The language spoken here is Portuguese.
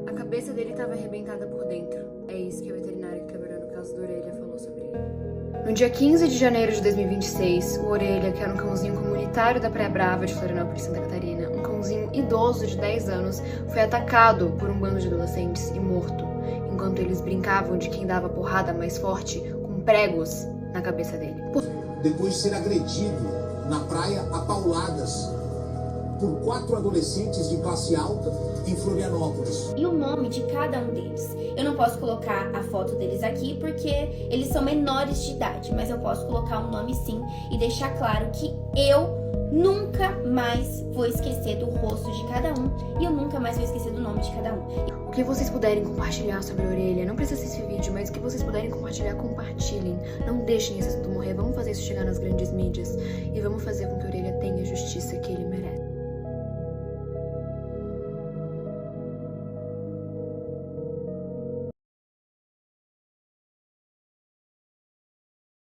A cabeça dele estava arrebentada por dentro. É isso que a veterinária que trabalhou no caso da Orelha falou sobre ele. No dia 15 de janeiro de 2026, o Orelha, que era um cãozinho comunitário da Praia Brava de Florianópolis, Santa Catarina, um cãozinho idoso de 10 anos, foi atacado por um bando de adolescentes e morto, enquanto eles brincavam de quem dava porrada mais forte com pregos na cabeça dele. Depois de ser agredido na praia a pauladas por 4 adolescentes de classe alta em Florianópolis. E o nome de cada um deles. Eu não posso colocar a foto deles aqui porque eles são menores de idade, mas eu posso colocar um nome sim e deixar claro que eu nunca mais vou esquecer do rosto de cada um e eu nunca mais vou esquecer do nome de cada um. O que vocês puderem compartilhar sobre a Orelha, não precisa ser esse vídeo, mas o que vocês puderem compartilhar, compartilhem. Não deixem esse assunto morrer, vamos fazer isso chegar nas grandes mídias e vamos fazer com que a Orelha tenha a justiça que